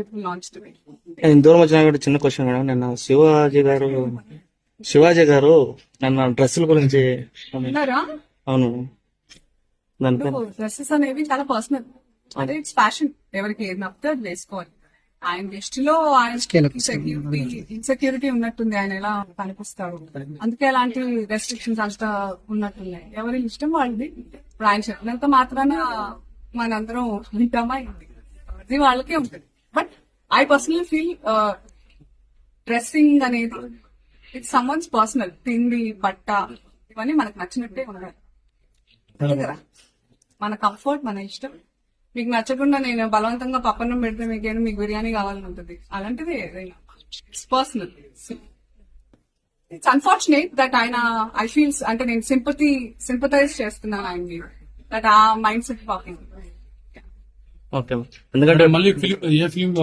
it will launch today. దూరం వచ్చినా కూడా చిన్న క్వశ్చన్ మేడం. నిన్న శివాజీ గారు నన్ను డ్రెస్సుల గురించి ఉన్నారా? అవును దానిపై డ్రెస్సెస్ అనేవి చాలా పర్సనల్, అంటే ఇట్స్ ఫ్యాషన్. ఎవరికి ఏది నప్పితే అది వేసుకోవాలి. ఆయన దృష్టిలో ఆయన ఇన్సెక్యూరిటీ ఉన్నట్టుంది, ఆయన ఎలా కనిపిస్తాడు, అందుకే అలాంటి రెస్ట్రిక్షన్స్ అంతా ఉన్నట్టున్నాయి. ఎవరి ఇష్టం వాళ్ళది. ఇప్పుడు ఆయన చెప్పినంత మాత్రాన మనందరం వింటామా? అది వాళ్ళకే ఉంటుంది. But I personal feel dressing అనేది ఇట్స్ సమ్వన్స్ పర్సనల్. తిండి, బట్ట ఇవన్నీ మనకు నచ్చినట్టే ఉండాలి కదా. మన కంఫర్ట్, మన ఇష్టం. మీకు నచ్చకుండా నేను బలవంతంగా పప్పన్నం పెడితే మీకేమో మీకు బిర్యానీ కావాలని ఉంటుంది. అలాంటిది it's personal. It's unfortunate that ఆయన ఐ ఫీల్స్ అంటే నేను సింపథైజ్ చేస్తున్నాను ఆయన్ని, దట్ ఆ మైండ్ సెట్ పాపింగ్. ఓకే, ఎందుకంటే మళ్ళీ ఏ ఫిల్మ్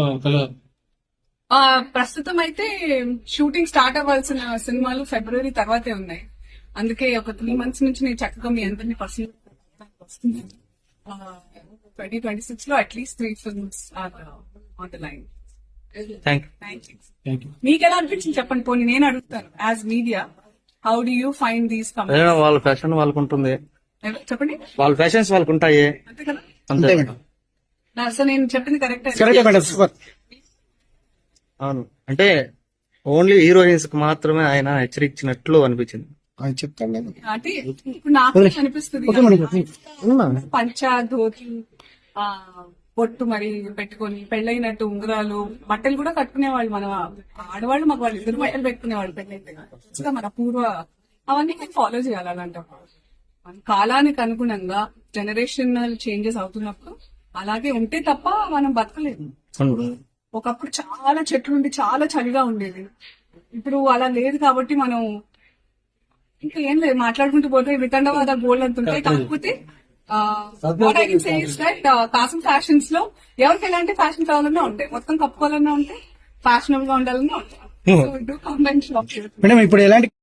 ప్రస్తుతం అయితే షూటింగ్ స్టార్ట్ అవ్వాల్సిన సినిమాలు ఫిబ్రవరి తర్వాతే ఉన్నాయి. అందుకే ఒక 3 months నుంచి నేను చక్కగా మీ అందరినీ పర్సనల్ వస్తున్నాను. 2026 లో at least 3 films are on the line. Thank you. మీకు ఎలా అనిపించింది చెప్పండి. పోనీ నేను అడుగుతాను, as media how do you find these అదే వాళ్ళ ఫ్యాషన్ వాళ్ళకు ఉంటుంది, చెప్పండి. వాళ్ళ ఫ్యాషన్స్ వాళ్ళకు ఉంటాయి. అంతే కదా. అంతే మేడం. అసలు నేను చెప్పింది కరెక్ట్. అవును, అంటే ఓన్లీ హీరోయిన్స్ కి మాత్రమే ఆయన హెచ్చరించినట్లు అనిపించింది. అంటే ఇప్పుడు నాకు అనిపిస్తుంది పంచా, ధోతి, బొట్టు మరి పెట్టుకొని పెళ్ళైనట్టు ఉంగరాలు, బట్టలు కూడా కట్టుకునేవాళ్ళు. మన ఆడవాళ్ళు మగ వాళ్ళు ఇద్దరు బట్టలు పెట్టుకునేవాళ్ళు పెళ్ళైతే. మన పూర్వ అవన్నీ ఫాలో చేయాలి. అలాంటప్పుడు మన కాలానికి అనుగుణంగా జనరేషనల్ చేంజెస్ అవుతున్నప్పుడు అలాగే ఉంటే తప్ప మనం బతకలేదు. ఒకప్పుడు చాలా చెట్లుండి చాలా చలిగా ఉండేది, ఇప్పుడు అలా లేదు. కాబట్టి మనం ఇంకా ఏం లేదు, మాట్లాడుకుంటూ పోతే వితండవాద గోల్డ్ అంతుంటాయి. కాకపోతే కాసం ఫ్యాషన్స్ లో ఎవరికి ఎలాంటి ఫ్యాషన్ కావాలన్నా ఉంటాయి, మొత్తం కప్పుకోవాలన్నా ఉంటాయి, ఫ్యాషనబుల్ గా ఉండాలన్నా ఉంటాయి. So do comment. మేడం ఇప్పుడు ఎలాంటి